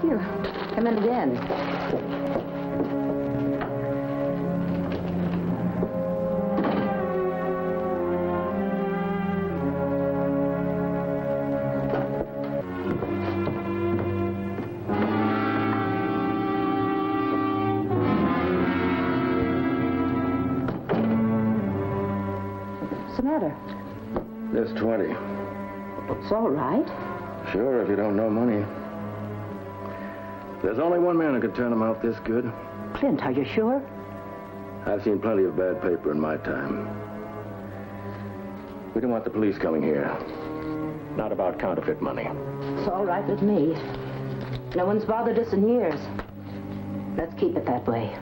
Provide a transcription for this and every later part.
Thank you. Come in again. What's the matter? There's 20. It's all right. Sure, if you don't know money. There's only one man who can turn them out this good. Clint, are you sure? I've seen plenty of bad paper in my time. We don't want the police coming here. Not about counterfeit money. It's all right with me. No one's bothered us in years. Let's keep it that way.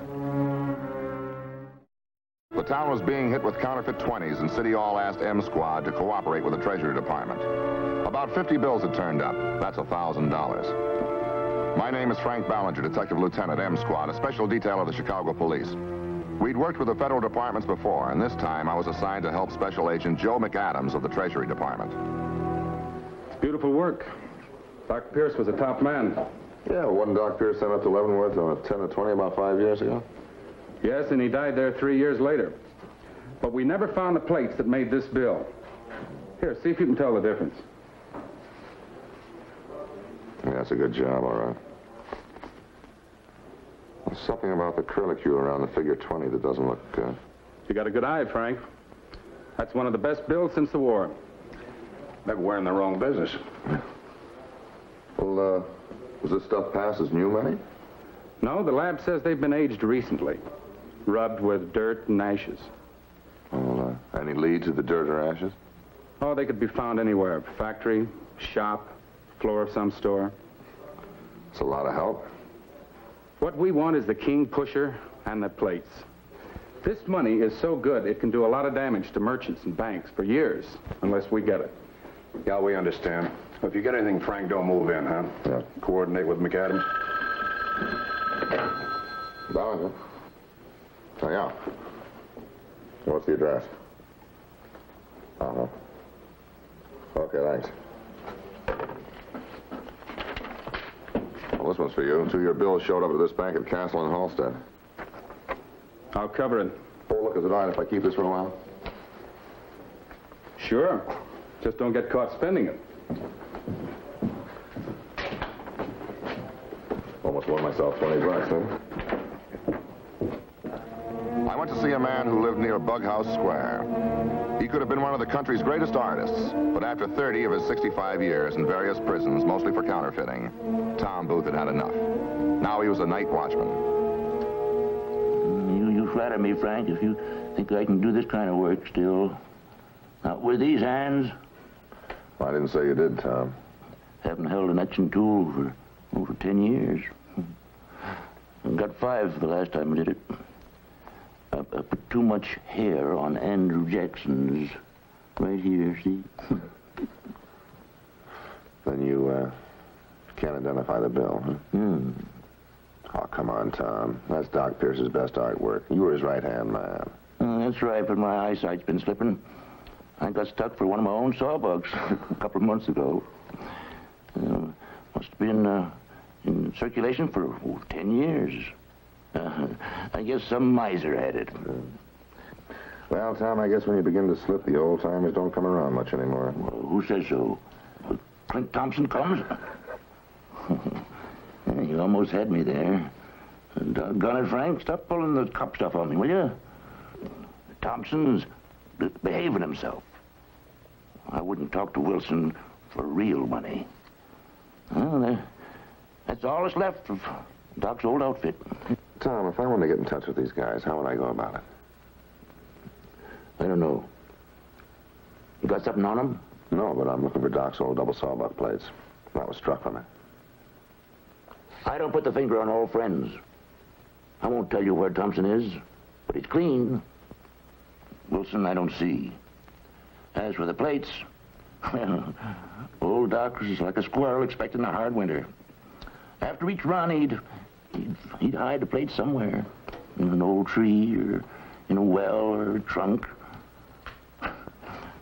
The town was being hit with counterfeit 20s, and City Hall asked M Squad to cooperate with the Treasury Department. About 50 bills had turned up. That's $1,000. My name is Frank Ballinger, Detective Lieutenant M Squad, a special detail of the Chicago Police. We'd worked with the federal departments before, and this time I was assigned to help Special Agent Joe McAdams of the Treasury Department. It's beautiful work. Dr. Pierce was a top man. Yeah, wasn't Doc Pierce sent up to Leavenworth on a 10 or 20 about 5 years ago? Yes, and he died there 3 years later. But we never found the plates that made this bill. Here, see if you can tell the difference. Yeah, that's a good job, all right. There's something about the curlicue around the figure 20 that doesn't look good. You got a good eye, Frank. That's one of the best bills since the war. Maybe we're in the wrong business. Well, was this stuff passed as new money? No, the lab says they've been aged recently. Rubbed with dirt and ashes. Well, any lead to the dirt or ashes? Oh, they could be found anywhere. Factory, shop, floor of some store. It's a lot of help. What we want is the king pusher and the plates. This money is so good, it can do a lot of damage to merchants and banks for years, unless we get it. Yeah, we understand. If you get anything, Frank, don't move in, huh? Yeah. Coordinate with McAdams. Ballinger. Oh, yeah. What's the address? Uh-huh. Okay, thanks. Well, this one's for you. 2-year bills showed up at this bank at Castle and Halstead. I'll cover it. Oh, look, is it all right if I keep this for a while? Sure. Just don't get caught spending it. Almost won myself 20 bucks, huh? I went to see a man who lived near Bughouse Square. He could have been one of the country's greatest artists, but after 30 of his 65 years in various prisons, mostly for counterfeiting, Tom Booth had had enough. Now he was a night watchman. You flatter me, Frank, if you think I can do this kind of work still. Not with these hands. I didn't say you did, Tom. Haven't held an etching tool for over 10 years. I got 5 the last time I did it. I put too much hair on Andrew Jackson's right here, see? Then you, can't identify the bill, huh? Hmm. Oh, come on, Tom. That's Doc Pierce's best artwork. You were his right-hand man. That's right, but my eyesight's been slipping. I got stuck for one of my own sawbucks a couple of months ago. Must have been in circulation for 10 years. I guess some miser had it. Well, Tom, I guess when you begin to slip, the old-timers don't come around much anymore. Well, who says so? Clint Thompson comes? You almost had me there. Doggone it, Frank, stop pulling the cop stuff on me, will you? Thompson's behaving himself. I wouldn't talk to Wilson for real money. Well, that's all that's left of Doc's old outfit. Tom, if I wanted to get in touch with these guys, how would I go about it? I don't know. You got something on them? No, but I'm looking for Doc's old double sawbuck plates. That was struck from it. I don't put the finger on old friends. I won't tell you where Thompson is, but it's clean. Wilson, I don't see. As for the plates, well, old Doc was like a squirrel expecting a hard winter. After each run, he'd hide the plates somewhere. In an old tree, or in a well, or a trunk.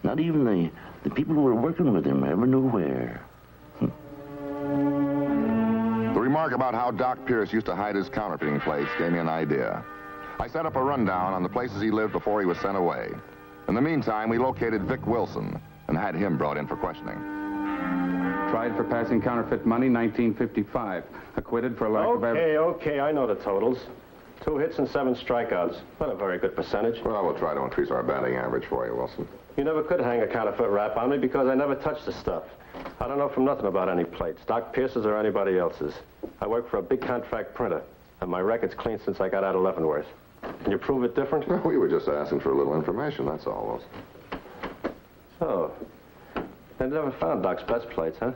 Not even the people who were working with him ever knew where. The remark about how Doc Pierce used to hide his counterfeiting plates gave me an idea. I set up a rundown on the places he lived before he was sent away. In the meantime, we located Vic Wilson and had him brought in for questioning. Tried for passing counterfeit money, 1955. Acquitted for lack of evidence. Okay, I know the totals. 2 hits and 7 strikeouts. Not a very good percentage. Well, we'll try to increase our batting average for you, Wilson. You never could hang a counterfeit rap on me because I never touched the stuff. I don't know from nothing about any plates, Doc Pierce's or anybody else's. I work for a big contract printer, and my record's clean since I got out of Leavenworth. Can you prove it different? Well, we were just asking for a little information, that's all, Wilson. So, they never found Doc's best plates, huh?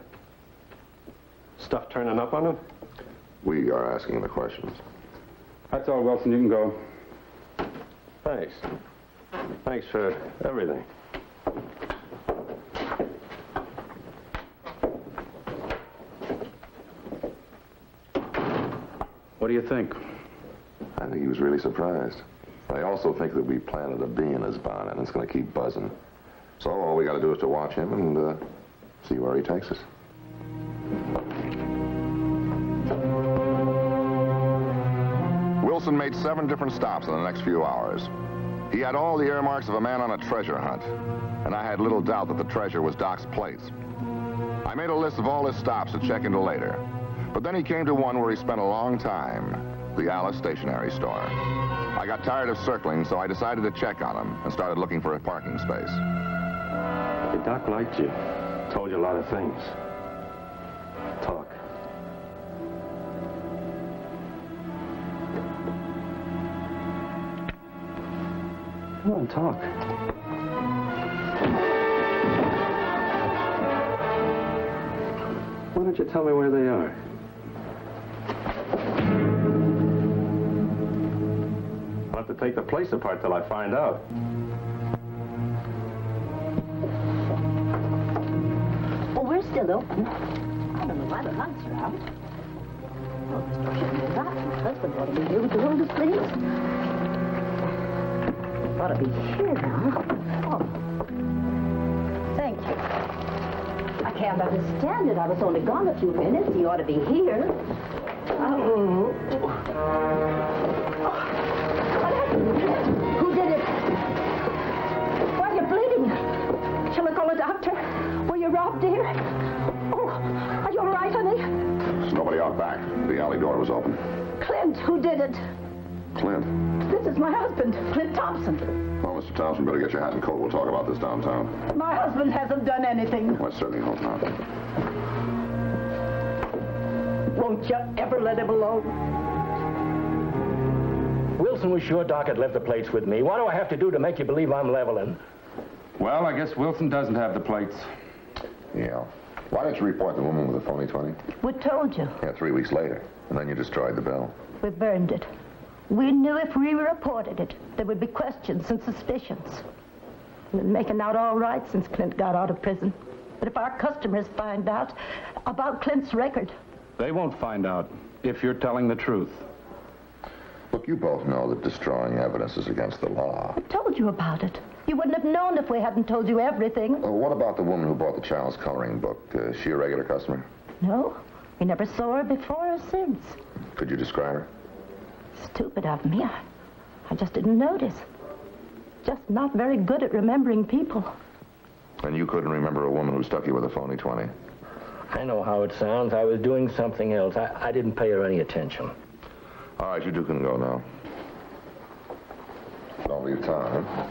Stuff turning up on him? We are asking the questions. That's all, Wilson. You can go. Thanks. Thanks for everything. What do you think? I think he was really surprised. I also think that we planted a bee in his bonnet, and it's going to keep buzzing. So all we got to do is to watch him and see where he takes us. Wilson made 7 different stops in the next few hours. He had all the earmarks of a man on a treasure hunt, and I had little doubt that the treasure was Doc's plates. I made a list of all his stops to check into later, but then he came to one where he spent a long time, the Alice Stationery Store. I got tired of circling, so I decided to check on him and started looking for a parking space. Hey, Doc liked you. Told you a lot of things. Talk. Come on, talk. Why don't you tell me where they are? I'll have to take the place apart till I find out. Oh, we're still open. I don't know why the lights are out. Oh, Mr. Shouldn't be that. My husband ought to be here with the oldest things. Ought to be here now. Oh. Thank you. I can't understand it. I was only gone a few minutes. He ought to be here. Oh. What happened? Who did it? Why are you bleeding? Shall I call a doctor? Were you robbed, dear? Oh, are you all right, honey? There's nobody out back. The alley door was open. Clint, who did it? Clint. This is my husband, Clint Thompson. Well, Mr. Thompson, better get your hat and coat. We'll talk about this downtown. My husband hasn't done anything. Well, I certainly hope not. Won't you ever let him alone? Wilson was sure Doc had left the plates with me. What do I have to do to make you believe I'm leveling? Well, I guess Wilson doesn't have the plates. Yeah. Why didn't you report the woman with the phony 20? We told you. Yeah, 3 weeks later. And then you destroyed the bill. We burned it. We knew if we reported it, there would be questions and suspicions. We've been making out all right since Clint got out of prison. But if our customers find out about Clint's record... They won't find out if you're telling the truth. Look, you both know that destroying evidence is against the law. I told you about it. You wouldn't have known if we hadn't told you everything. What about the woman who bought the child's coloring book? Is she a regular customer? No, we never saw her before or since. Could you describe her? Stupid of me. I just didn't notice. Just not very good at remembering people. And you couldn't remember a woman who stuck you with a phony 20? I know how it sounds. I was doing something else. I didn't pay her any attention. All right, you two can go now. Don't leave town, huh?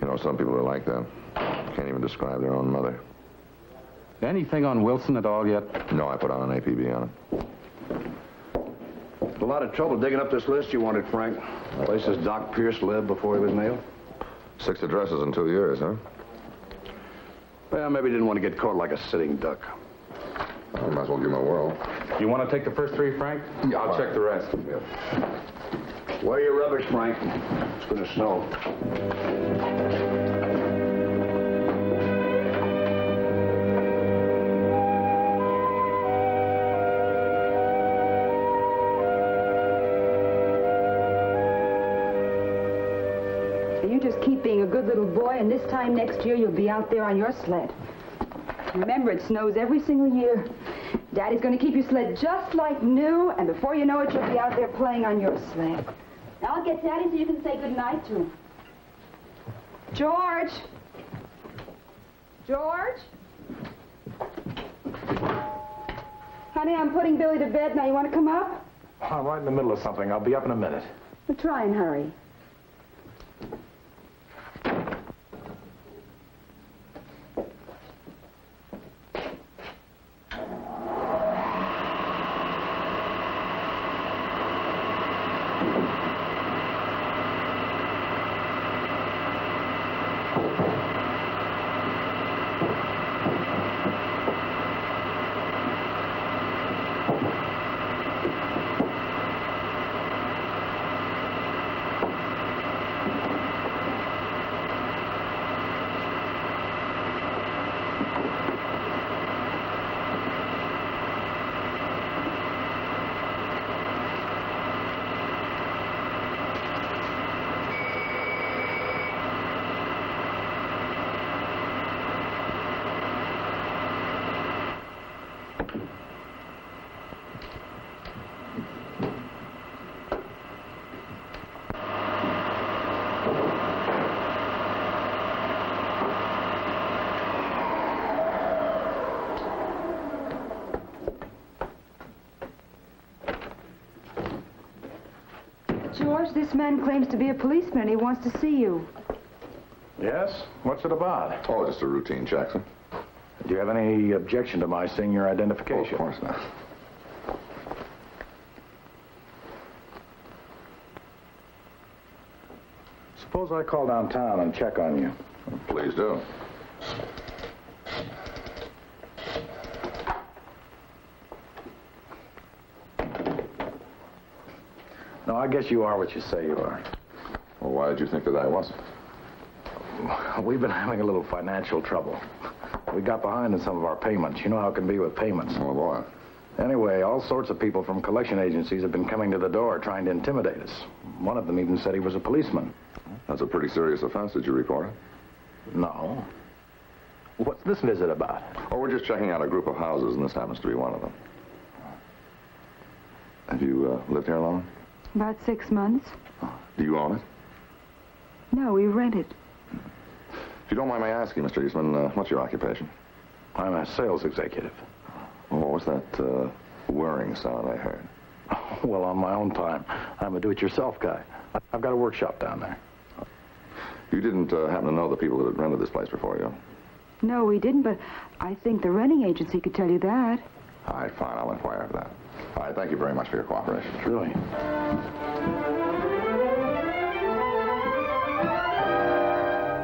You know, some people are like that. Can't even describe their own mother. Anything on Wilson at all yet? No, I put on an APB on it. A lot of trouble digging up this list you wanted, Frank. Places Doc Pierce lived before he was nailed. 6 addresses in 2 years, huh? Well, maybe he didn't want to get caught like a sitting duck. I might as well give him a whirl. You want to take the first 3, Frank? Yeah, I'll check the rest. Yeah. Wear your rubbish, Frank. It's going to snow. You just keep being a good little boy, and this time next year you'll be out there on your sled. Remember, it snows every single year. Daddy's going to keep your sled just like new, and before you know it, you'll be out there playing on your sled. Now I'll get Daddy so you can say goodnight to him. George! George? Honey, I'm putting Billy to bed. Now, you want to come up? I'm right in the middle of something. I'll be up in a minute. Well, try and hurry. George, this man claims to be a policeman and he wants to see you. Yes? What's it about? Oh, just a routine check, sir. Do you have any objection to my seeing your identification? Oh, of course not. Suppose I call downtown and check on you. Please do. No, I guess you are what you say you are. Well, why did you think that I wasn't? We've been having a little financial trouble. We got behind in some of our payments. You know how it can be with payments. Oh, boy. Anyway, all sorts of people from collection agencies have been coming to the door trying to intimidate us. One of them even said he was a policeman. That's a pretty serious offense. Did you report it? No. What's this visit about? Oh, we're just checking out a group of houses, and this happens to be one of them. Have you lived here long? About 6 months. Do you own it? No, we rent it. If you don't mind me asking, Mr. Eastman, what's your occupation? I'm a sales executive. Oh, what was that whirring sound I heard? Well, on my own time, I'm a do-it-yourself guy. I've got a workshop down there. You didn't happen to know the people that had rented this place before you? No, we didn't, but I think the renting agency could tell you that. All right, fine. I'll inquire of that. All right, thank you very much for your cooperation. Truly.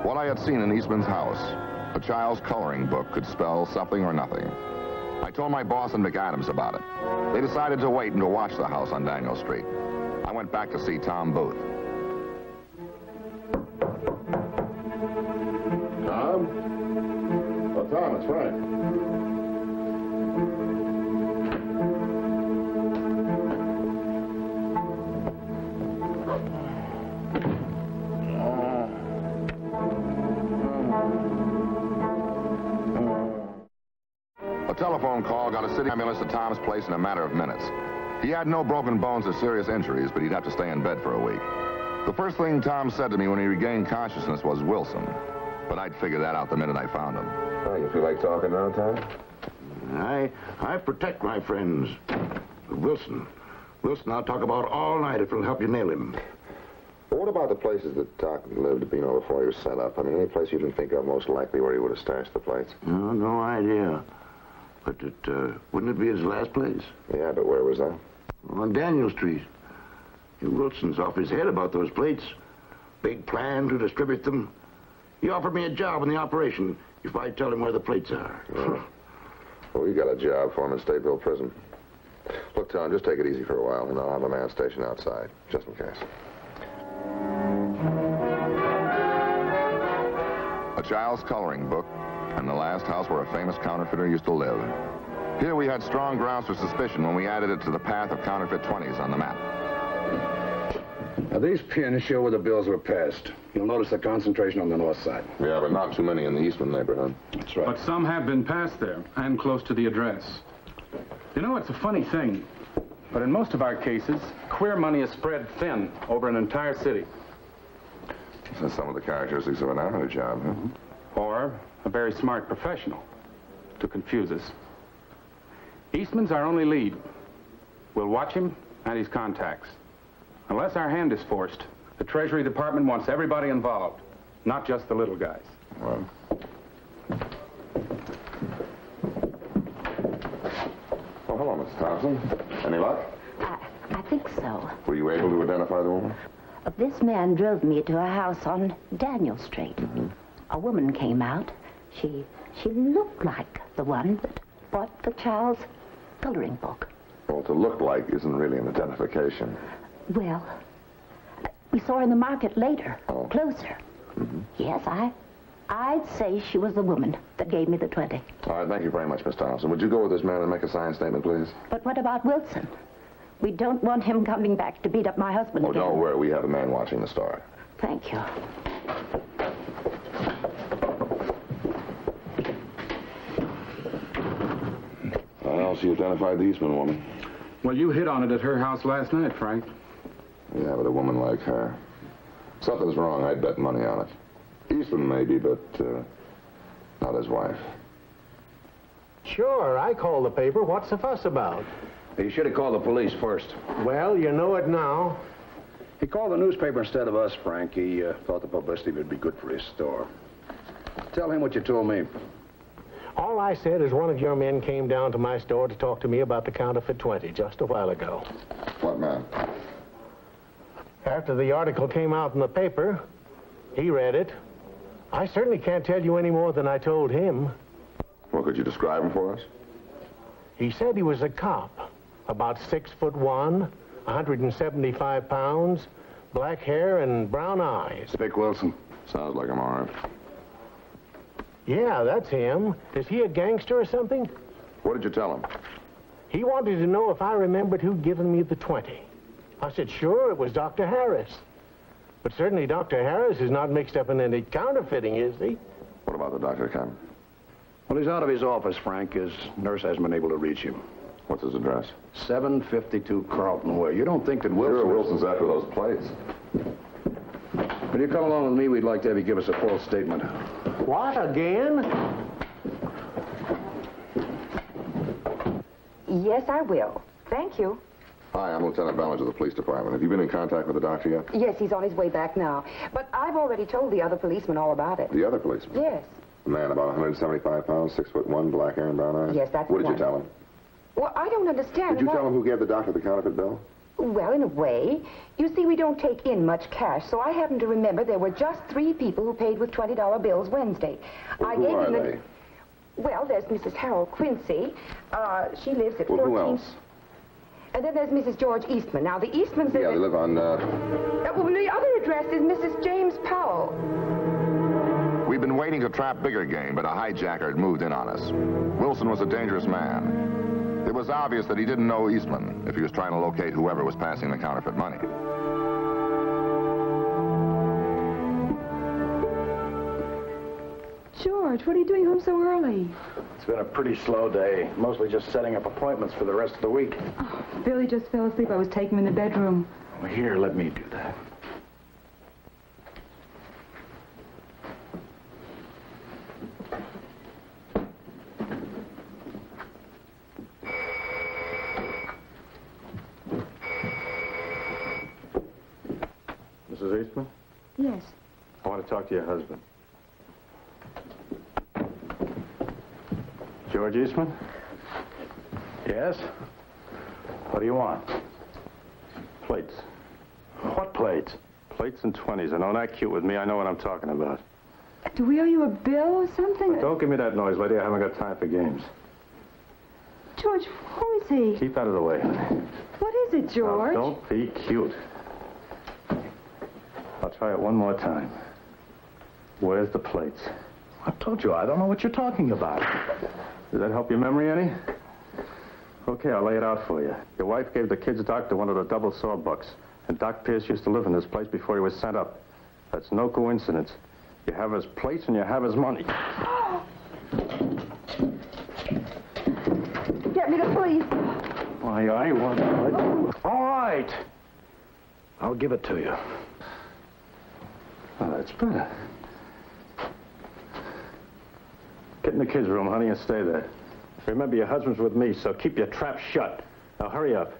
What I had seen in Eastman's house, a child's coloring book, could spell something or nothing. I told my boss and McAdams about it. They decided to wait and to watch the house on Daniel Street. I went back to see Tom Booth. Tom? Oh, Tom, it's Frank. A telephone call got a city ambulance to Tom's place in a matter of minutes. He had no broken bones or serious injuries, but he'd have to stay in bed for a week. The first thing Tom said to me when he regained consciousness was Wilson. But I'd figured that out the minute I found him. Oh, you feel like talking now, Tom? I protect my friends. Wilson, I'll talk about all night if it'll help you nail him. Well, what about the places that Doc lived, before he was set up? I mean, any place you can think of most likely where he would have stashed the plates? No idea. But wouldn't it be his last place? Yeah, but where was that? On Daniel Street. Wilson's off his head about those plates. Big plan to distribute them. He offered me a job in the operation if I tell him where the plates are. Yeah. Well, we got a job for him in Stateville Prison. Look, Tom, just take it easy for a while, and I'll have a man stationed outside, just in case. A child's coloring book, and the last house where a famous counterfeiter used to live. Here we had strong grounds for suspicion when we added it to the path of counterfeit 20s on the map. Now, these pins show where the bills were passed. You'll notice the concentration on the north side. Yeah, but not too many in the Eastman neighborhood. That's right. But some have been passed there, and close to the address. You know, it's a funny thing, but in most of our cases, queer money is spread thin over an entire city. That's some of the characteristics of an amateur job, huh? Or a very smart professional to confuse us. Eastman's our only lead. We'll watch him and his contacts. Unless our hand is forced, the Treasury Department wants everybody involved, not just the little guys. Well. Oh, hello, Mrs. Thompson. Any luck? I think so. Were you able to identify the woman? This man drove me to a house on Daniel Street. A woman came out. She looked like the one that bought the child's coloring book. Well, to look like isn't really an identification. Well, we saw her in the market later, Oh. closer. Yes, I'd say she was the woman that gave me the 20. All right, thank you very much, Miss Thompson. Would you go with this man and make a signed statement, please? But what about Wilson? We don't want him coming back to beat up my husband Oh, again. don't worry. We have a man watching the store. Thank you. Well, she identified the Eastman woman. Well, you hit on it at her house last night, Frank. Yeah, but a woman like her. Something's wrong. I'd bet money on it. Eastman maybe, but not his wife. Sure, I called the paper. What's the fuss about? You should have called the police first. Well, you know it now. He called the newspaper instead of us, Frank. He thought the publicity would be good for his store. Tell him what you told me. All I said is one of your men came down to my store to talk to me about the counterfeit 20 just a while ago. What man? After the article came out in the paper, he read it. I certainly can't tell you any more than I told him. Well, could you describe him for us? He said he was a cop, about 6'1", 175 pounds, black hair and brown eyes. Vic Wilson. Sounds like him, all right. Yeah, that's him. Is he a gangster or something? What did you tell him? He wanted to know if I remembered who'd given me the 20. I said, sure, it was Dr. Harris. But certainly Dr. Harris is not mixed up in any counterfeiting, is he? What about the doctor, Ken? Well, he's out of his office, Frank. His nurse hasn't been able to reach him. What's his address? 752 Carlton Way. You don't think that Wilson... Sure, Wilson's after those plates. When you come along with me, we'd like to have you give us a full statement. What, again? Yes, I will. Thank you. Hi, I'm Lieutenant Ballinger of the police department. Have you been in contact with the doctor yet? Yes, he's on his way back now. But I've already told the other policeman all about it. The other policeman? Yes. A man about 175 pounds, 6'1", black hair and brown eyes? Yes, that's What the did you one. tell him? Well, I don't understand. Did you why- tell him who gave the doctor the counterfeit bill? Well, in a way. You see, we don't take in much cash, so I happen to remember there were just 3 people who paid with $20 bills Wednesday. Well, who are him they? Well, there's Mrs. Harold Quincy. She lives at Well, 14th. who else? And then there's Mrs. George Eastman. Now, the Eastmans... Yeah, they live on, well, the other address is Mrs. James Powell. We'd been waiting to trap bigger game, but a hijacker had moved in on us. Wilson was a dangerous man. It was obvious that he didn't know Eastman if he was trying to locate whoever was passing the counterfeit money. George, what are you doing home so early? It's been a pretty slow day, mostly just setting up appointments for the rest of the week. Oh, Billy just fell asleep. I was taking him in the bedroom. Well, here, let me do that. Mrs. Eastman, Yes. I want to talk to your husband. George Eastman? Yes? What do you want? Plates. What plates? Plates and 20s. And don't act cute with me. I know what I'm talking about. Do we owe you a bill or something? Don't give me that noise, lady. I haven't got time for games. George, who is he? Keep out of the way. What is it, George? Now, don't be cute. I'll try it one more time. Where's the plates? I told you, I don't know what you're talking about. Does that help your memory any? Okay, I'll lay it out for you. Your wife gave the kid's doctor one of the double saw bucks. And Doc Pierce used to live in this place before he was sent up. That's no coincidence. You have his plates and you have his money. Get me the police. Why, I want... All right. I'll give it to you. Oh, that's better. Get in the kids' room, honey, and stay there. Remember, your husband's with me, so keep your trap shut. Now, hurry up.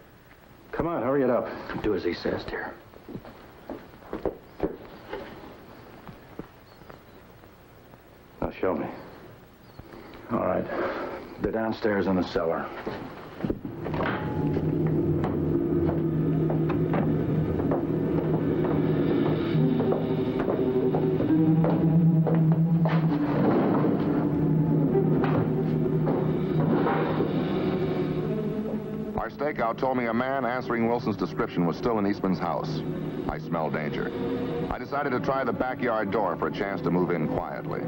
Come on, hurry it up. Do as he says, dear. Now, show me. All right. They're downstairs in the cellar. Our stakeout told me a man answering Wilson's description was still in Eastman's house. I smelled danger. I decided to try the backyard door for a chance to move in quietly.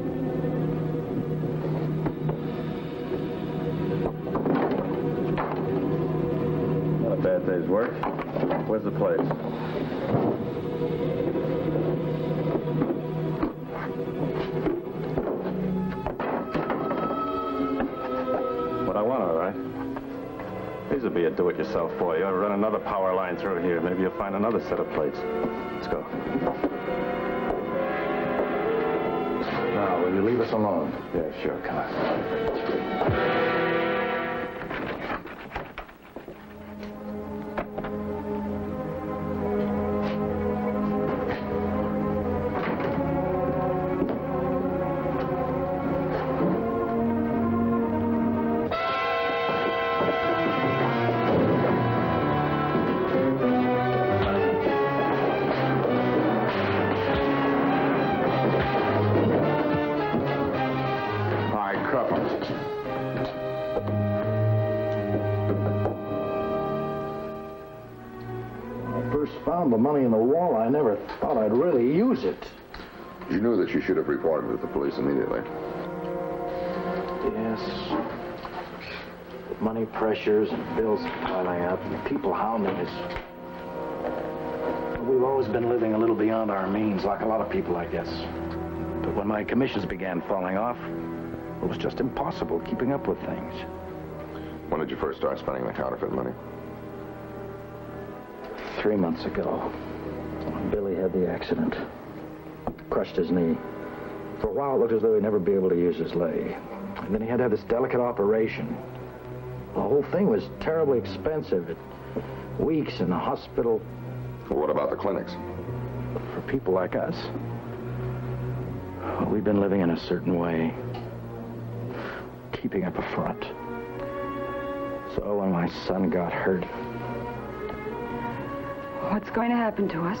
Not a bad day's work. Where's the place? What I want, all right. These will be a do-it-yourself for you. I'll run another power line through here. Maybe you'll find another set of plates. Let's go. Now, will you leave us alone? Yeah, sure. Come on. Found the money in the wall, I never thought I'd really use it. You knew that you should have reported to the police immediately. Yes. Money pressures and bills piling up and people hounding us. We've always been living a little beyond our means, like a lot of people, I guess. But when my commissions began falling off, it was just impossible keeping up with things. When did you first start spending the counterfeit money? 3 months ago, when Billy had the accident. Crushed his knee. For a while, it looked as though he'd never be able to use his leg. And then he had to have this delicate operation. The whole thing was terribly expensive. Weeks in the hospital. Well, what about the clinics? For people like us, well, we've been living in a certain way. Keeping up a front. So when my son got hurt... What's going to happen to us?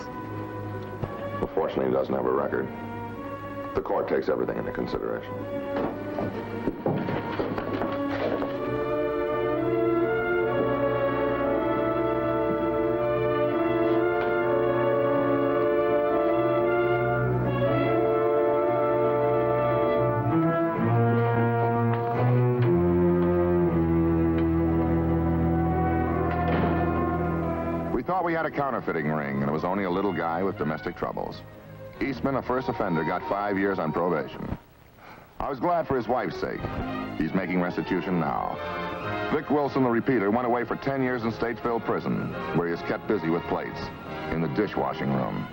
Well, fortunately, he doesn't have a record. The court takes everything into consideration. We had a counterfeiting ring, and it was only a little guy with domestic troubles. Eastman, a first offender, got 5 years on probation. I was glad for his wife's sake. He's making restitution now. Vic Wilson, the repeater, went away for 10 years in Statesville Prison, where he is kept busy with plates in the dishwashing room.